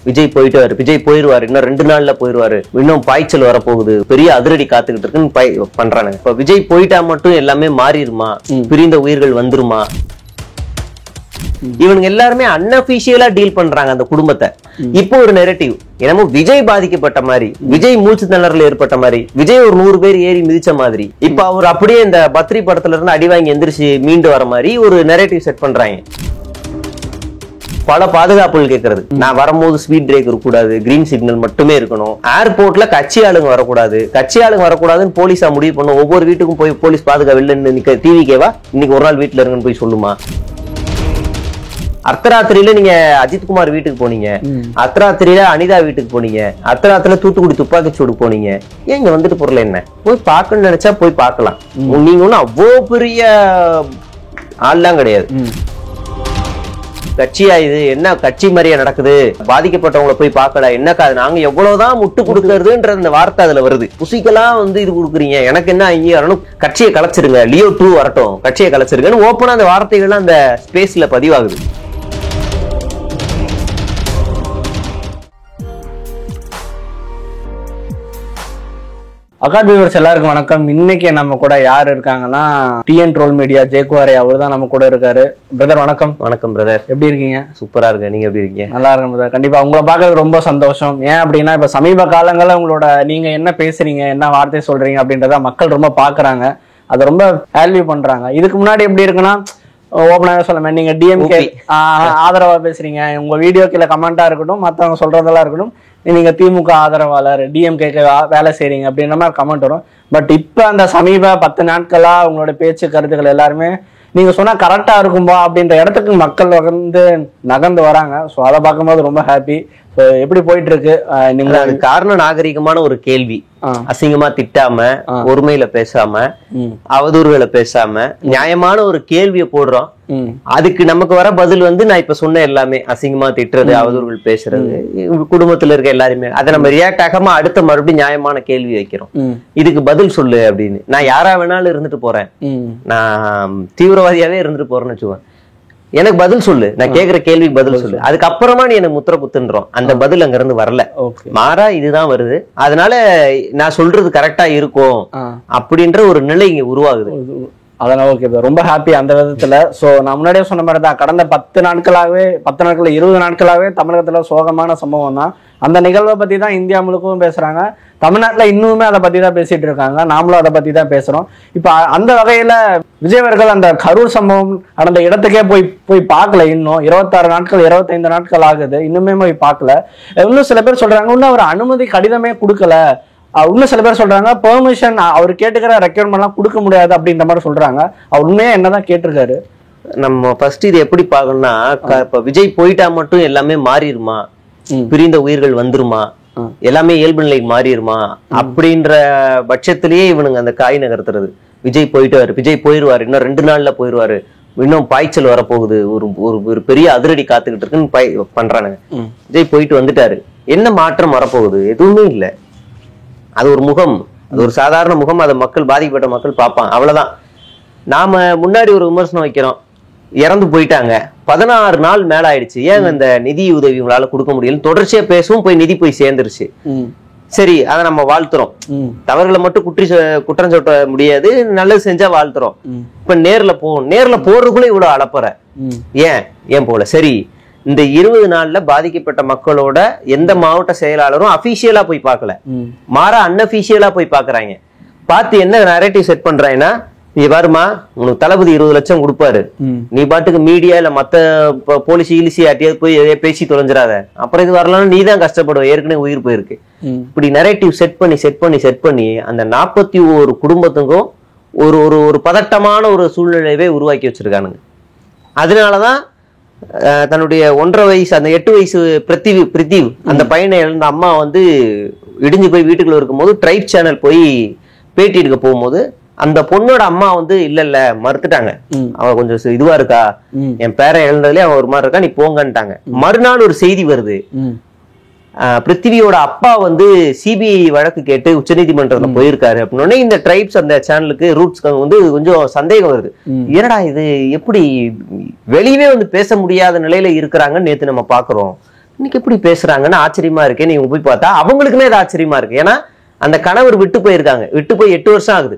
விஜய் போயிருவாரு இன்னும் 2 நாள்ல போயிருவாரு, இன்னும் பாய்ச்சல் வரப்போகுது, பெரிய அதிரடி காத்துக்கிட்டு இருக்குன்னு பண்றானுங்க. இப்ப விஜய் போயிட்டா மட்டும் எல்லாமே மாறிடுமா, பிரிந்த உயிர்கள் வந்துருமா? இவனுங்க எல்லாருமே அன்அபிஷியலா டீல் பண்றாங்க அந்த குடும்பத்தை. இப்போ ஒரு நெரேட்டிவ் என்னமோ விஜய் பாதிக்கப்பட்ட மாதிரி, விஜய் மூச்சு திணறல் ஏற்பட்ட மாதிரி, விஜய் ஒரு 100 பேர் ஏறி மிதிச்ச மாதிரி, இப்ப அவர் அப்படியே இந்த பத்ரி படத்துல இருந்து அடி வாங்கி எந்திரிச்சு மீண்டு வர மாதிரி ஒரு நெரேட்டிவ் செட் பண்றாங்க. பல பாதுகாப்புகள் கேட்கறது, நான் வரும்போது ஸ்பீட் பிரேக் இருக்கக்கூடாது, கிரீன் சிக்னல் மட்டுமே இருக்கணும், ஏர்போர்ட்ல கட்சி ஆளுங்க வரக்கூடாதுன்னு போலீஸா முடிவு பண்ணும். ஒவ்வொரு வீட்டுக்கும் போய் போலீஸ் பாதுகாப்பு இல்லைன்னு டிவிக்கேவா இன்னைக்கு ஒரு நாள் வீட்டுல இருங்கன்னு போய் சொல்லுமா? அர்த்தராத்திரியில நீங்க அஜித்குமார் வீட்டுக்கு போனீங்க, அர்த்தராத்திரியில அனிதா வீட்டுக்கு போனீங்க, அர்த்தராத்திரில தூத்துக்குடி துப்பாக்கி சூடு போனீங்க. ஏன் இங்க வந்துட்டு பொருள் என்ன? போய் பார்க்கணும்னு நினைச்சா போய் பார்க்கலாம். நீங்க ஒன்னும் அவ்வளோ பெரிய ஆள்லாம் கிடையாது. கட்சியா இது என்ன கட்சி மாதிரியா நடக்குது, பாதிக்கப்பட்டவங்களை போய் பார்க்கல என்ன, நாங்க எவ்வளவுதான் முட்டு கொடுக்கறதுன்ற அந்த வார்த்தை அதுல வருது. புசிக்கெல்லாம் இது கொடுக்குறீங்க, எனக்கு என்ன இங்கே வரணும், கட்சியை கலைச்சிருங்க, லியோ 2 வரட்டும், கட்சியை கலைச்சிருங்கன்னு ஓப்பனா அந்த வார்த்தைகள்லாம் அந்த ஸ்பேஸ்ல பதிவாகுது. அகாட் வியூவர்ஸ் எல்லாருக்கும் வணக்கம். இன்னைக்கு நம்ம கூட யார் இருக்காங்கன்னா டிஎன் ட்ரோல் மீடியா ஜெயக்குமார் அவர் தான் நம்ம கூட இருக்காரு. பிரதர் வணக்கம். வணக்கம் பிரதர், எப்படி இருக்கீங்க? சூப்பரா இருக்கு, நீங்க எப்படி இருக்கீங்க? நல்லா இருக்கேன் பிரதர். கண்டிப்பா உங்களை பார்க்கறது ரொம்ப சந்தோஷம். ஏன் அப்படின்னா இப்ப சமீப காலங்களில் உங்களோட நீங்க என்ன பேசுறீங்க, என்ன வார்த்தை சொல்றீங்க அப்படின்றத மக்கள் ரொம்ப பாக்குறாங்க, அதை ரொம்ப வேல்யூ பண்றாங்க. இதுக்கு முன்னாடி எப்படி இருக்குன்னா ஓப்பனாக சொல்லுமே, நீங்க டிஎம்கே ஆதரவா பேசுறீங்க, உங்க வீடியோ கீழே கமெண்டா இருக்கட்டும், மற்றவங்க சொல்றதெல்லாம் இருக்கட்டும், நீங்க திமுக ஆதரவாளர், டிஎம்கேக்கு வேலை செய்றீங்க அப்படின்ற மாதிரி கமெண்ட் வரும். பட் இப்ப அந்த சமீப 10 நாட்களா உங்களோட பேச்சு கருத்துக்கள் எல்லாருமே நீங்க சொன்னா கரெக்டா இருக்கும்பா அப்படின்ற இடத்துக்கு மக்கள் நகர்ந்து வராங்க. ஸோ அதை பார்க்கும்போது ரொம்ப ஹாப்பி. எப்படி போயிட்டு இருக்கு? அது காரணம் நாகரிகமான ஒரு கேள்வி, அசிங்கமா திட்டாம, ஒருமையில பேசாம, அவதூறுகளை பேசாம நியாயமான ஒரு கேள்வியை போடுறோம். அதுக்கு நமக்கு வர பதில் நான் இப்ப சொன்ன எல்லாமே அசிங்கமா திட்டுறது, அவதூறுகள் பேசுறது, குடும்பத்துல இருக்க எல்லாருமே அதை நம்ம ரியாக்ட் ஆகாம அடுத்த மறுபடியும் நியாயமான கேள்வி வைக்கிறோம். இதுக்கு பதில் சொல்லு அப்படின்னு. நான் யாரா வேணாலும் இருந்துட்டு போறேன், நான் தீவிரவாதியாவே இருந்துட்டு போறேன்னு வச்சுக்கோங்க, எனக்கு பதில் சொல்லு, நான் கேக்குற கேள்விக்கு பதில் சொல்லு, அதுக்கப்புறமா நீ எனக்கு முத்திர குத்துன்றோம். அந்த பதில் அங்க இருந்து வரல, மாறா இதுதான் வருது. அதனால நான் சொல்றது கரெக்டா இருக்கும் அப்படின்ற ஒரு நிலை இங்க உருவாகுது. அதனால ஓகே, ரொம்ப ஹாப்பி அந்த விதத்துல. சோ நான் முன்னாடியே சொன்ன மாதிரி தான், கடந்த 10 நாட்களாகவே 20 நாட்களாகவே தமிழகத்துல சோகமான சம்பவம் தான். அந்த நிகழ்வை பத்தி தான் இந்தியா முழுக்கவும் பேசுறாங்க, தமிழ்நாட்டுல இன்னுமே அதை பத்தி தான் பேசிட்டு இருக்காங்க, நாமளும் அதை பத்தி தான் பேசுறோம். இப்ப அந்த வகையில விஜய் அவர்கள் அந்த கரூர் சம்பவம் நடந்த இடத்துக்கே போய் பார்க்கல. இன்னும் 26 நாட்கள் 25 நாட்கள் ஆகுது, இன்னுமே போய் பார்க்கல. இன்னும் சில பேர் சொல்றாங்க இன்னும் அவர் அனுமதி கடிதமே கொடுக்கல. இன்னும் சில பேர் சொல்றாங்க பெர்மிஷன் அவர் கேட்டுக்கிற ரெக்யர்மெண்ட்லாம் கொடுக்க முடியாது அப்படின்ற மாதிரி சொல்றாங்க. அவர் உண்மையா என்னதான் கேட்டிருக்காரு? நம்ம ஃபர்ஸ்ட் இது எப்படி பார்க்கணும்னா, இப்ப விஜய் போயிட்டா மட்டும் எல்லாமே மாறிடுமா, பிரிந்த உயிர்கள் வந்துருமா, எல்லாமே இயல்பு நிலைக்கு மாறிடுமா அப்படின்ற பட்சத்திலேயே இவனுங்க அந்த காய் நகர்த்துறது. விஜய் போயிருவாரு இன்னும் 2 நாள்ல போயிருவாரு, இன்னும் பாய்ச்சல் வரப்போகுது, ஒரு பெரிய அதிரடி காத்துக்கிட்டு இருக்குன்னு பண்றானுங்க. விஜய் போயிட்டு வந்துட்டாரு, என்ன மாற்றம் வரப்போகுது? எதுவுமே இல்லை. அது ஒரு முகம், அது ஒரு சாதாரண முகம், அதை பாதிக்கப்பட்ட மக்கள் பார்ப்பாங்க, அவ்வளவுதான். நாம முன்னாடி ஒரு விமர்சனம் வைக்கிறோம், இறந்து போயிட்டாங்க, 16 நாள் மேல ஆயிடுச்சு, ஏன் இந்த நிதி உதவி உங்களால கொடுக்க முடியல தொடர்ச்சியா பேசவும் நிதி போய் சேர்ந்துருச்சு. சரி, அதை நம்ம வாழ்த்துறோம், தவறுகளை மட்டும் குற்றம் சொல்ல முடியாது, நல்லது செஞ்சா வாழ்த்துறோம். இப்ப நேர்ல போறதுக்குள்ள இவ்வளவு அளப்பற ஏன் போல? சரி, இந்த 20 நாள்ல பாதிக்கப்பட்ட மக்களோட எந்த மாவட்ட செயலாளரும் அபிஷியலா போய் பார்க்கல, மாறா அன்அபிஷியலா போய் பாக்குறாங்க. பார்த்து என்ன நரேட்டிவ் செட் பண்றாங்கன்னா, நீ பாருமா உனக்கு தளபதி 20 லட்சம் கொடுப்பாரு, நீ பாட்டுக்கு மீடியா இல்ல மத்த போலீஸ் ஈலிசி ஆட்டியாவது போய் பேசி தொலைஞ்சிடாத, அப்புறம் இது வரலாம்னு நீ தான் கஷ்டப்படுவ, ஏற்கனவே உயிர் போயிருக்கு. இப்படி நரேட்டிவ் செட் பண்ணி அந்த 41 குடும்பத்துக்கும் ஒரு பதட்டமான ஒரு சூழ்நிலையவே உருவாக்கி வச்சிருக்கானுங்க. அதனாலதான் தன்னுடைய 1.5 வயசு அந்த 8 வயசு பிரித்திவ் அந்த பையனை இழந்த அம்மா இடிஞ்சு போய் வீட்டுக்குள்ள இருக்கும்போது ட்ரைப் சேனல் போய் பேட்டி எடுக்க போகும்போது அந்த பொண்ணோட அம்மா இல்ல மறுத்துட்டாங்க. அவ கொஞ்சம் இதுவா இருக்கா, என் பேரை இழந்ததுலயே அவன் ஒரு மாதிரி இருக்கா, நீ போங்கன்ட்டாங்க. மறுநாள் ஒரு செய்தி வருது, பிருத்திவியோட அப்பா சிபிஐ வழக்கு கேட்டு உச்சநீதிமன்றத்துல போயிருக்காரு அப்படின்னு. இந்த ட்ரைப்ஸ் அந்த சேனலுக்கு ரூட்ஸ் கொஞ்சம் சந்தேகம் வருது, என்னடா இது எப்படி வெளியவே பேச முடியாத நிலையில இருக்கிறாங்கன்னு நேத்து நம்ம பாக்குறோம். இன்னைக்கு எப்படி பேசுறாங்கன்னு ஆச்சரியமா இருக்கு. நீங்க போய் பார்த்தா அவங்களுக்குமே அது ஆச்சரியமா இருக்கு. ஏன்னா அந்த கணவர் விட்டு போயிருக்காங்க, விட்டு போய் 8 வருஷம் ஆகுது.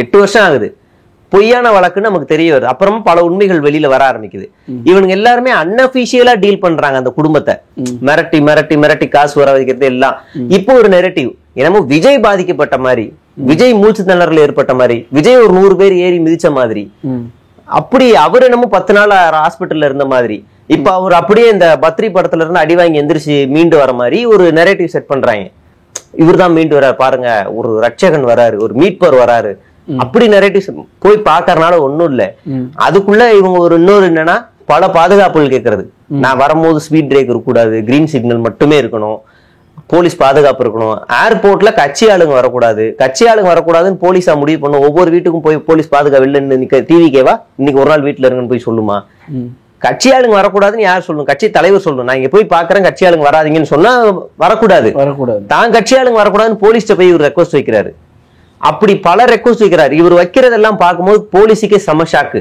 8 வருஷம் ஆகுது. பொய்யான வழக்குன்னு நமக்கு தெரிய வருது. அப்புறமா பல உண்மைகள் வெளியில வர ஆரம்பிக்குது. இவனுங்க எல்லாருமே அன்அபிஷியலா டீல் பண்றாங்க அந்த குடும்பத்தை. மிரட்டி மிரட்டி மிரட்டி காசு வர வைக்கிறது எல்லாம். இப்போ ஒரு நெரட்டிவ் என்னமோ விஜய் பாதிக்கப்பட்ட மாதிரி, விஜய் மூச்சு திணறல் ஏற்பட்ட மாதிரி, விஜய் ஒரு 100 பேர் ஏறி மிதிச்ச மாதிரி, அப்படி அவர் என்னமோ 10 நாள் ஹாஸ்பிட்டல்ல இருந்த மாதிரி, இப்ப அவர் அப்படியே இந்த பத்ரி படத்துல இருந்து அடி வாங்கி எந்திரிச்சு மீண்டு வர மாதிரி ஒரு நெரட்டிவ் செட் பண்றாங்க. இவர்தான் மீண்டு வர்றாரு பாருங்க, ஒரு ரட்சகன் வராரு, ஒரு மீட்பர் வராரு, அப்படி நெரட்டிவ் போய் பாக்கறதுனால ஒண்ணும் இல்ல. அதுக்குள்ள இவங்க ஒரு இன்னொரு என்னன்னா பல பாதுகாப்புகள் கேட்கறது. நான் வரும்போது ஸ்பீட் பிரேக் இருக்கக்கூடாது, கிரீன் சிக்னல் மட்டுமே இருக்கணும், போலீஸ் பாதுகாப்பு இருக்கணும், ஏர்போர்ட்ல கட்சி ஆளுங்க வரக்கூடாது, கட்சி ஆளுங்க வரக்கூடாதுன்னு போலீஸா முடிவு பண்ணும். ஒவ்வொரு வீட்டுக்கும் போய் போலீஸ் பாதுகாப்பு இல்லைன்னு டிவிக்கேவா இன்னைக்கு ஒரு நாள் வீட்டுல இருங்கன்னு போய் சொல்லுமா? கட்சி ஆளுங்க வரக்கூடாதுன்னு யார் சொல்லணும்? கட்சி தலைவர் சொல்லணும். நான் இங்க போய் பாக்குறேன் கட்சி ஆளுங்க வராதீங்கன்னு சொன்னா வரக்கூடாது. தான் கட்சி ஆளுங்க வரக்கூடாதுன்னு போலீஸ்ட போய் இவர் ரெக்வஸ்ட் வைக்கிறாரு. அப்படி பல ரெக்வஸ்ட் வைக்கிறாரு. இவர் வைக்கிறதெல்லாம் பார்க்கும்போது போலீஸுக்கே செம ஷாக்கு.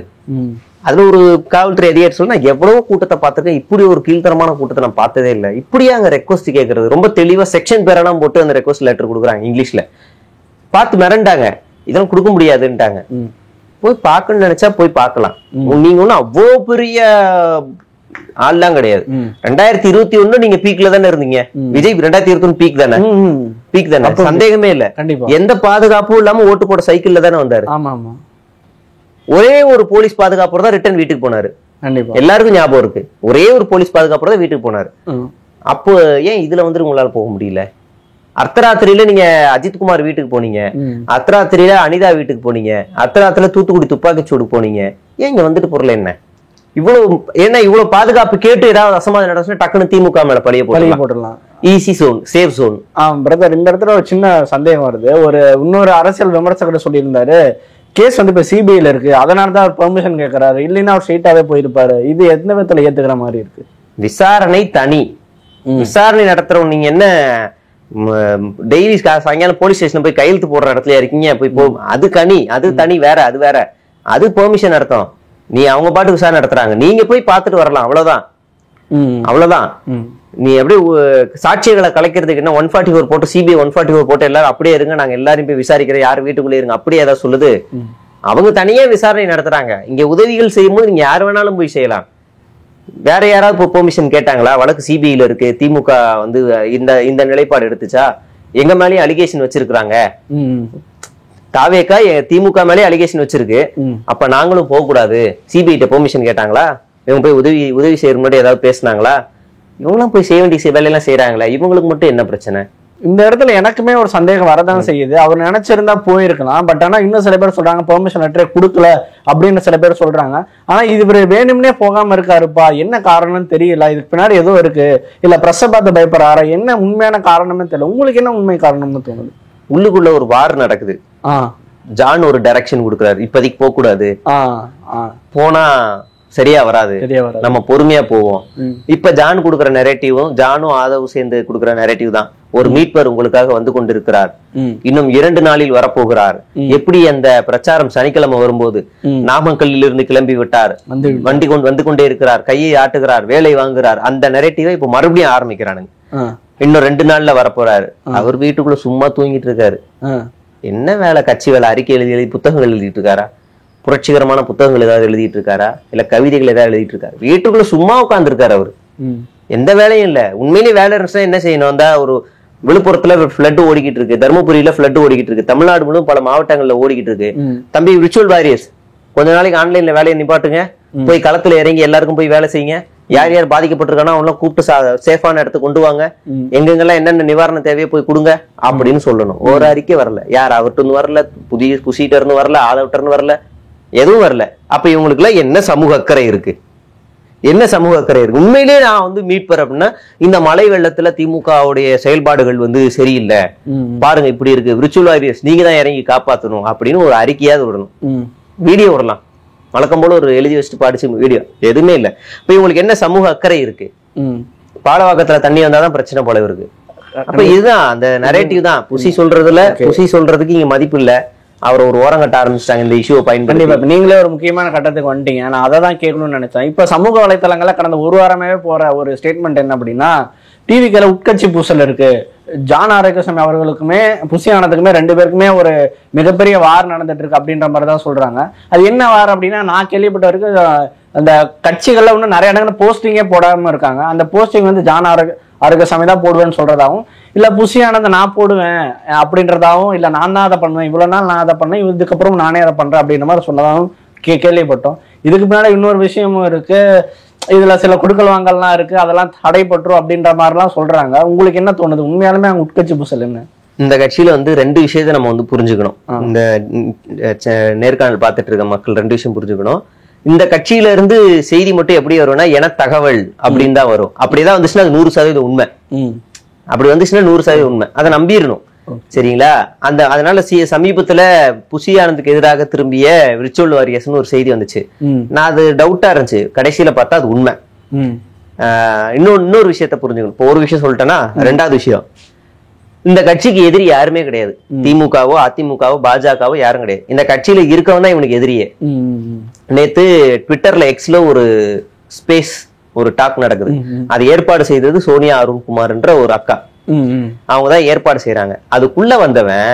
அதுல ஒரு காவல்துறை அதிகாரி சொன்னா எவ்வளவு கூட்டத்தை பார்த்திருக்கேன், இப்படி ஒரு கீழ்த்தரமான கூட்டத்தை நான் பார்த்ததே இல்லை. இப்படியா அங்க ரெக்வஸ்ட் கேட்கறது? ரொம்ப தெளிவா செக்ஷன் பேரெல்லாம் போட்டு அந்த ரெக்வஸ்ட் லெட்டர் கொடுக்குறாங்க இங்கிலீஷ்ல. பார்த்து மிரண்டாங்க, இதெல்லாம் கொடுக்க முடியாதுன்ட்டாங்க. போய் பார்க்கணும்னு நினைச்சா போய் பார்க்கலாம். நீங்க ஒன்னும் அவ்வளவு பெரிய ஆள்லாம் கிடையாது. 2021 நீங்க பீக்ல தானே இருந்தீங்க. விஜய் 2021 பீக் தானே, பீக் தானே, சந்தேகமே இல்ல. எந்த பாதுகாப்பும் இல்லாம ஓட்டு போட சைக்கிள்ல தானே வந்தாரு. ஒரே ஒரு போலீஸ் பாதுகாப்போட தான் ரிட்டர்ன் வீட்டுக்கு போனாரு. எல்லாருக்கும் ஞாபகம் இருக்கு. ஒரே ஒரு போலீஸ் பாதுகாப்போட தான் வீட்டுக்கு போனாரு. அப்போ ஏன் இதுல வந்து உங்களால போக முடியல? அர்த்தராத்திரியில நீங்க அஜித்குமார் வீட்டுக்கு போனீங்க, அர்த்தராத்திரியில அனிதா வீட்டுக்கு போனீங்க, அர்த்தராத்திரில தூத்துக்குடி துப்பாக்கிச்சூடு போனீங்க. ஏன் இங்க வந்துட்டு பொருள் என்ன? இவ்வளவு என்ன இவ்வளவு பாதுகாப்பு கேட்டு ஏதாவது அசமாதி நடந்துச்சுன்னா டக்குனு திமுக மேல பழிய போடலாம். Easy zone, safe zone. Brother, இந்த இடத்துல ஒரு சின்ன சந்தேகம் வருது. ஒரு இன்னொரு அரசியல் விமர்சகர் சொல்லியிருந்தாரு, கேஸ் வந்து இப்ப சிபிஐல இருக்கு, அதனாலதான் அவர் பெர்மிஷன் கேட்கறாரு, இல்லைன்னா அவர் ஸ்ட்ரெயிட்டாவே போயிருப்பாரு. இது எந்த விதத்துல ஏத்துக்கிற மாதிரி இருக்கு? விசாரணை தனி. விசாரணை நடத்துறவங்க நீங்க என்ன டெய்லி சாயங்காலம் போலீஸ் ஸ்டேஷன் போய் கையெழுத்து போடுற இடத்துல இருக்கீங்க, போய் போ, அது கனி, அது தனி, வேற, அது வேற. அது பெர்மிஷன் நடத்தும். நீ அவங்க பாட்டு விசாரணை நடத்துறாங்க, நீங்க போய் பார்த்துட்டு வரலாம், அவ்வளவுதான். அவ்வளவுதான். நீ எப்படி சாட்சியங்களை கலைக்கிறதுக்கு என்ன 144 போட்டு, சிபிஐ 144 போட்டு எல்லாரும் அப்படியே இருங்க, நாங்க எல்லாரும் போய் விசாரிக்கிறோம், யாரும் வீட்டுக்குள்ளே இருங்க, அப்படியே ஏதாவது சொல்லுது? அவங்க தனியா விசாரணை நடத்துறாங்க. இங்க உதவிகள் செய்யும்போது நீங்க யார் வேணாலும் போய் செய்யலாம். வேற யாராவது பெர்மிஷன் கேட்டாங்களா? வழக்கு சிபிஐல இருக்கு, திமுக வந்து இந்த நிலைப்பாடு எடுத்துச்சா? எங்க மேலேயும் அலிகேஷன் வச்சிருக்காங்க. தாவேக்கா திமுக மேலே அலிகேஷன் வச்சிருக்கு, அப்ப நாங்களும் போக கூடாது. சிபிஐ பெர்மிஷன் கேட்டாங்களா? இவங்க போய் உதவி செய்யற முன்னாடி ஏதாவது பேசினாங்களா? இவங்களாம் போய் செய்ய வேண்டிய வேலையெல்லாம் செய்யறாங்களா? இவங்களுக்கு மட்டும் என்ன பிரச்சனை? இந்த இடத்துல எனக்குமே ஒரு சந்தேகம் வரதான் செய்யுது. அவர் நினைச்சிருந்தா போயிருக்கலாம். பட் ஆனா இன்னும் சில பேர் சொல்றாங்க பெர்மிஷன் லெட்டரே கொடுக்கல அப்படின்னு சில பேர் சொல்றாங்க. ஆனா இது வேணும்னே போகாம இருக்காருப்பா, என்ன காரணம்னு தெரியல. இதுக்கு பின்னாடி ஏதோ இருக்கு, இல்ல பிரஸ் பார்த்து பயப்படுறாரா, என்ன உண்மையான காரணமே தெரியல. உங்களுக்கு என்ன உண்மை காரணம்னு தோணுது? உள்ளுக்குள்ள ஒரு வார் நடக்குது. ஜான் ஒரு டைரக்ஷன் கொடுக்குறாரு, இப்போதைக்கு போக கூடாது, போனா சரியா வராது, நம்ம பொறுமையா போவோம். இப்ப ஜான் கொடுக்குற நெரேட்டிவும் ஜானும் ஆதவும் சேர்ந்து கொடுக்குற நெரேட்டிவ் தான். ஒரு மீட்பர் உங்களுக்காக வந்து கொண்டிருக்கிறார், இன்னும் 2 நாளில் வரப்போகிறார். எப்படி அந்த பிரச்சாரம் சனிக்கிழமை வரும்போது நாமக்கல்லில் இருந்து கிளம்பி விட்டார், வண்டி வந்து கொண்டே இருக்கிறார், கையை ஆட்டுகிறார், வேலை வாங்குகிறார், அந்த நெரேட்டிவை இப்ப மறுபடியும் ஆரம்பிக்கிறானுங்க. இன்னும் 2 நாள்ல வரப்போறாரு. அவர் வீட்டுக்குள்ள சும்மா தூங்கிட்டு இருக்காரு. என்ன வேலை? கட்சி வேலை, அறிக்கை எழுதி புத்தகங்கள் எழுதிட்டு இருக்காரா? புரட்சிகரமான புத்தகங்கள் ஏதாவது எழுதிட்டு இருக்காரா? இல்ல கவிதைகள் ஏதாவது எழுதிட்டு இருக்காரு? வீட்டுக்குள்ள சும்மா உட்கார்ந்து இருக்காரு. அவரு எந்த வேலையும் இல்ல. உண்மையிலேயே வேலை இருந்துச்சுன்னா என்ன செய்யணும்? அந்த ஒரு விழுப்புரத்துல ஃபிளட் ஓடிக்கிட்டு இருக்கு, தர்மபுரியில ஃபிளட் ஓடிக்கிட்டு இருக்கு, தமிழ்நாடு முழுவதும் பல மாவட்டங்கள்ல ஓடிக்கிட்டு இருக்கு. தம்பி விர்ச்சுவல் வாரியர்ஸ், கொஞ்ச நாளைக்கு ஆன்லைன்ல வேலையை நிப்பாட்டுங்க, போய் களத்துல இறங்கி எல்லாருக்கும் போய் வேலை செய்யுங்க. யார் யார் பாதிக்கப்பட்டிருக்கானோ அவங்களாம் கூப்பிட்டு சேஃபான இடத்துக்கு கொண்டு வாங்க, எங்கெங்கெல்லாம் என்னென்ன நிவாரணம் தேவையோ போய் கொடுங்க அப்படின்னு சொல்லணும். ஒரு அறிக்கை வரல. யார் அவர்கிட்ட வரல, புதிய புசிட்ட இருந்து வரல, ஆதவட்ட இருந்து வரல, எதுவும் வரல. அப்ப இவங்களுக்கு எல்லாம் என்ன சமூக அக்கறை இருக்கு? என்ன சமூக அக்கறை இருக்கு? உண்மையிலேயே நான் வந்து மீட்பர் அப்படின்னா, இந்த மழை வெள்ளத்துல திமுகவுடைய செயல்பாடுகள் வந்து சரியில்லை பாருங்க, இப்படி இருக்கு, விர்ச்சுவல் வாரியர்ஸ் நீங்க தான் இறங்கி காப்பாற்றணும் அப்படின்னு ஒரு அறிக்கையாவது விடணும். வீடியோ விடலாம், வழக்கம் போல ஒரு எழுதி வச்சுட்டு படிச்சு வீடியோ, எதுவுமே இல்லை. இப்ப இவங்களுக்கு என்ன சமூக அக்கறை இருக்கு? பாலவாக்கத்துல தண்ணி வந்தாதான் பிரச்சனை போல இருக்கு. அப்ப இதுதான் அந்த நரேட்டிவ் தான். புசி சொல்றதுல புசி சொல்றதுக்கு இங்க மதிப்பு இல்ல, அவர் ஒரு ஓரங்கட்ட ஆரம்பிச்சிட்டாங்க இந்த இஷ்யூவை பயன்படுத்தி. கண்டிப்பா நீங்களே ஒரு முக்கியமான கட்டத்துக்கு வந்துட்டீங்க. நான் அதை தான் கேட்கணும்னு நினைச்சேன். இப்ப சமூக வலைத்தளங்கள்ல கடந்த ஒரு வாரமாவே போற ஒரு ஸ்டேட்மெண்ட் என்ன அப்படின்னா, டிவிக்கில உட்கட்சி பூசல் இருக்கு. ஜான் ஆரோக்கியசாமி அவர்களுக்குமே புசி ஆனதுக்குமே 2 பேருக்குமே ஒரு மிகப்பெரிய வார் நடந்துட்டு இருக்கு அப்படின்ற மாதிரி தான் சொல்றாங்க. அது என்ன வார் அப்படின்னா, நான் கேள்விப்பட்ட வரைக்கும் அந்த கட்சிகள்ல இன்னும் நிறைய இடங்கள் போஸ்டிங்கே போடாம இருக்காங்க. அந்த போஸ்டிங் வந்து ஜான் ஆரோக்கியசாமி தான் போடுவேன்னு சொல்றதாகவும், இல்ல புசி ஆனதை நான் போடுவேன் அப்படின்றதாகவும், இல்ல நான் தான் அதை பண்ணுவேன், இவ்வளவு நாள் நான் அதை பண்ணேன், இதுக்கப்புறம் நானே அதை பண்றேன் அப்படின்ற மாதிரி சொன்னதாகவும் கேள்விப்பட்டோம். இதுக்கு பின்னாடி இன்னொரு விஷயமும் இருக்கு. இதுல சில குடுக்கல் வாங்கல்லாம் இருக்கு, அதெல்லாம் தடைப்பட்டுரும் அப்படின்ற மாதிரிலாம் சொல்றாங்க. உங்களுக்கு என்ன தோணுது? உண்மையாலுமே அங்க உட்கட்சி பூசல் என்ன? இந்த கட்சியில வந்து 2 விஷயத்த நம்ம வந்து புரிஞ்சுக்கணும். இந்த நேர்காணல் பார்த்துட்டு இருக்க மக்கள் 2 விஷயம் புரிஞ்சுக்கணும். இந்த கட்சியில இருந்து செய்தி மட்டும் எப்படி வரும்னா, என தகவல் அப்படின்னு தான் வரும். அப்படிதான் வந்துச்சுன்னா அது 100% உண்மை. அப்படி வந்துச்சுன்னா 100% உண்மை. அதை நம்பிடணும். சரிங்களா? அதனால சமீபத்துல புசி ஆனந்துக்கு எதிராக திரும்பிய விர்ச்சுவல் வாரியர்ஸ்னு ஒரு செய்தி வந்துச்சு. நான் அது டவுட்டா இருந்துச்சு. கடைசியில பார்த்தா அது உண்மை. இன்னொரு விஷயத்த புரிஞ்சுக்கணும். இப்போ ஒரு விஷயம் சொல்லிட்டேன்னா, 2வது விஷயம், இந்த கட்சிக்கு எதிரி யாருமே கிடையாது. திமுகவோ அதிமுகவோ பாஜகவோ யாரும் கிடையாது. இந்த கட்சியில இருக்கவன் தான் இவனுக்கு எதிரியே. நேத்து ட்விட்டர்ல எக்ஸ்ல ஒரு ஸ்பேஸ் ஒரு டாக் நடக்குது. அது ஏற்பாடு செய்தது சோனியா அருண்குமார்ன்ற ஒரு அக்கா. அவங்கதான் ஏற்பாடு செய்யறாங்க. அதுக்குள்ள வந்தவன்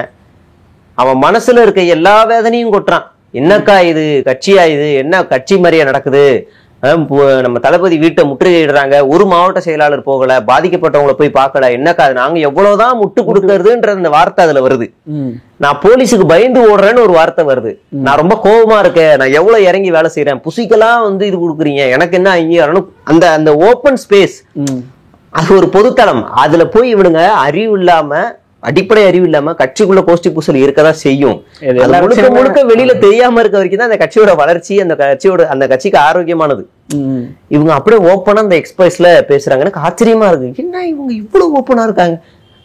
அவன் மனசுல இருக்க எல்லா வேதனையும் கொட்டுறான். என்னக்கா இது கட்சியா? இது என்ன கட்சி மாதிரியா நடக்குது? நம்ம தளபதி வீட்டை முற்றுகையிடுறாங்க, ஒரு மாவட்ட செயலாளர் போகல, பாதிக்கப்பட்டவங்களை போய் பார்க்கல, என்னக்கா நாங்க எவ்வளவுதான் முட்டு கொடுக்கறதுன்ற அந்த வார்த்தை அதுல வருது. நான் போலீஸுக்கு பயந்து ஓடுறேன்னு ஒரு வார்த்தை வருது. நான் ரொம்ப கோபமா இருக்கேன், நான் எவ்வளவு இறங்கி வேலை செய்யறேன், புசிக்கெல்லாம் வந்து இது கொடுக்குறீங்க, எனக்கு என்ன இங்க அந்த அந்த ஓப்பன் ஸ்பேஸ், அது ஒரு பொதுத்தளம். அதுல போய் இவனுங்க அறிவு இல்லாம, அடிப்படை அறிவு இல்லாம கட்சிக்குள்ள கோஷ்டி பூசல் இருக்கதான் செய்யும். முழுக்க முழுக்க வெளியில தெரியாம இருக்க வரைக்கும் தான் அந்த கட்சியோட வளர்ச்சி, அந்த கட்சிக்கு ஆரோக்கியமானது. இவங்க அப்படியே ஓப்பனா அந்த எக்ஸ்பிரஸ்ல பேசுறாங்க. எனக்கு ஆச்சரியமா இருக்கு, என்ன இவங்க இவ்வளவு ஓப்பனா இருக்காங்க.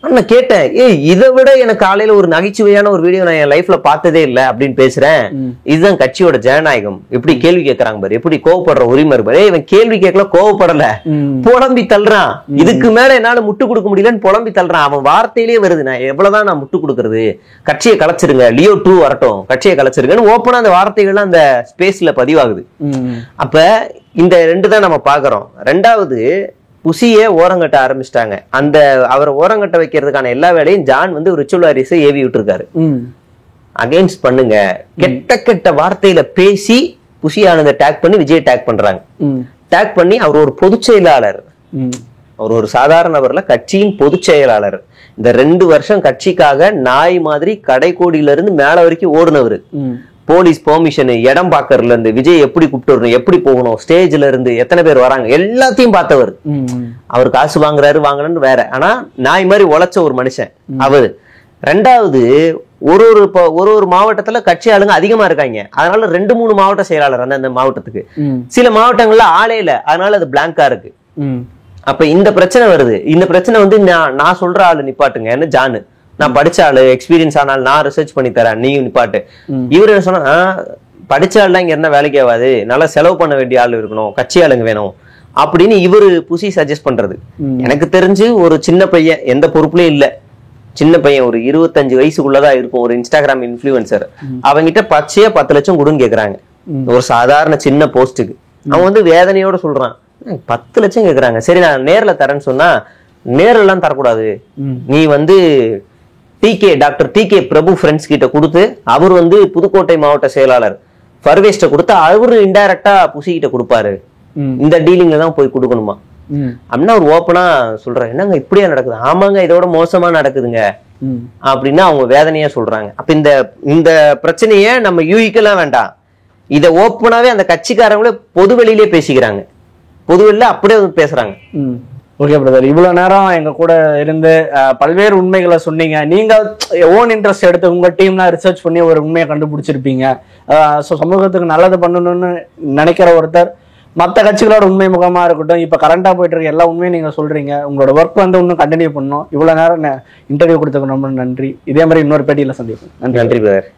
நான் கேட்டேன், இதை விட எனக்கு காலையில ஒரு நகைச்சுவையான ஒரு வீடியோ நான் என் லைஃப்ல பார்த்ததே இல்லை அப்படின்னு பேசுறேன். இதுதான் கட்சியோட ஜனநாயகம். எப்படி கேள்வி கேட்கறாங்க பாரு, எப்படி கோவப்படுற உரிமை பாரு. இவன் கேள்வி கேட்கல, கோவப்படல, புலம்பி தள்ளுறான். இதுக்கு மேல என்னால முட்டு கொடுக்க முடியலன்னு புலம்பி தள்ளுறான். அவன் வார்த்தையிலேயே வருது, நான் எவ்வளவுதான் நான் முட்டு கொடுக்கறது, கட்சியை கலைச்சிருங்க, லியோ 2 வரட்டும், கட்சியை கலைச்சிருங்கன்னு ஓப்பனா அந்த வார்த்தைகள்லாம் அந்த ஸ்பேஸ்ல பதிவாகுது. அப்ப இந்த 2 தான் நம்ம பாக்குறோம். 2வது, புசியே ஓரங்கட்ட ஆரம்பிச்சிட்டாங்க. அவரை ஓரங்கட்ட வைக்கிறதுக்கான எல்லா வேலையும் ஜான் வந்து ரிச்சுவல் வாரியர்ஸை ஏவி விட்டுருக்காரு. அகைன்ஸ்ட் பண்ணுங்க, கெட்ட கெட்ட வார்த்தையில பேசி புசி ஆனந்த டேக் பண்ணி விஜய் டேக் பண்றாங்க. டேக் பண்ணி அவர் ஒரு பொதுச் செயலாளர், அவர் ஒரு சாதாரண நபர்ல, கட்சியின் பொதுச் செயலாளர். இந்த 2 வருஷம் கட்சிக்காக நாய் மாதிரி கடைக்கோடியில இருந்து மேல வரைக்கும் ஓடுனவர். போலீஸ் பெர்மிஷன், இடம் பாக்கறதுல இருந்து, விஜய் எப்படி கூப்பிட்டு வரணும், எப்படி போகணும், ஸ்டேஜ்ல இருந்து எத்தனை பேர் வராங்க எல்லாத்தையும் பார்த்தவர். அவர் காசு வாங்குறாரு வேற, ஆனா நாய் மாதிரி உழைச்ச ஒரு மனுஷன் அவரு. 2வது, ஒரு மாவட்டத்துல கட்சி ஆளுங்க அதிகமா இருக்காங்க. அதனால 2-3 மாவட்ட செயலாளர் அந்த மாவட்டத்துக்கு. சில மாவட்டங்கள்ல ஆளே இல்ல, அதனால அது பிளாங்கா இருக்கு. அப்ப இந்த பிரச்சனை வருது. இந்த பிரச்சனை வந்து நான் சொல்ற ஆளு நிப்பாட்டுங்க, ஜானு நான் படிச்ச ஆளு, எக்ஸ்பீரியன்ஸ் ஆனால் நான் ரிசர்ச் பண்ணி தரேன், நீயும் நிப்பாட்டு. இவரு என்ன சொன்னா, படிச்ச ஆள்லாம் இங்க என்ன வேலைக்கு ஆகாது, நல்லா செலவு பண்ண வேண்டிய ஆள் இருக்கணும், கட்சி ஆளுங்க வேணும் அப்படின்னு இவரு புசி சஜஸ்ட் பண்றது. எனக்கு தெரிஞ்சு ஒரு சின்ன பையன், எந்த பொறுப்புலயும் இல்ல, சின்ன பையன் ஒரு 25 வயசுக்குள்ளதான் இருக்கும், ஒரு இன்ஸ்டாகிராம் இன்ஃபுளுசர், அவங்கிட்ட பச்சையா 10 லட்சம் கொடுன்னு கேக்குறாங்க ஒரு சாதாரண சின்ன போஸ்டுக்கு. அவன் வந்து வேதனையோட சொல்றான், 10 லட்சம் கேக்குறாங்க, சரி நான் நேர்ல தரேன்னு சொன்னா, நேரெல்லாம் தரக்கூடாது, நீ வந்து டாக்டர் டிகே பிரபு ஃப்ரெண்ட்ஸ் கிட்ட கொடுத்து, அவர் வந்து புதுக்கோட்டை மாவட்ட செயலாளர் ஃபர்வேஸ்ட கொடுத்து, அவரு இன்டைரக்டா புசி கிட்ட கொடுப்பாரு, இந்த டீலிங்ல தான் போய் கொடுக்கணுமா அப்படின்னா அவர் ஓப்பனா சொல்றாரு. என்னங்க இப்படியா நடக்குது? ஆமாங்க, இதோட மோசமா நடக்குதுங்க அப்படின்னா அவங்க வேதனையா சொல்றாங்க. அப்ப இந்த பிரச்சனைய நம்ம யூகிக்கலாம் வேண்டாம், இத ஓப்பனாவே அந்த கட்சிக்காரங்களே பொதுவெளியிலே பேசிக்கிறாங்க, பொதுவெளியில அப்படியே பேசுறாங்க. ஓகே பிரதர், இவ்வளவு நேரம் எங்க கூட இருந்து பல்வேறு உண்மைகளை சொன்னீங்க. நீங்க ஓன் இன்ட்ரெஸ்ட் எடுத்து உங்க டீம்லாம் ரிசர்ச் பண்ணி ஒரு உண்மையை கண்டுபிடிச்சிருப்பீங்க. சமூகத்துக்கு நல்லது பண்ணணும்னு நினைக்கிற ஒருத்தர் மற்ற கட்சிகளோட உண்மை முகமா இருக்கட்டும், இப்ப கரண்டா போயிட்டு இருக்க எல்லா உண்மையும் நீங்க சொல்றீங்க. உங்களோட ஒர்க் வந்து இன்னும் கண்டினியூ பண்ணணும். இவ்வளவு நேரம் இன்டர்வியூ கொடுத்ததுக்கு ரொம்ப நன்றி. இதே மாதிரி இன்னொரு பேட்டியில சந்திப்போம். நன்றி பிரதர்.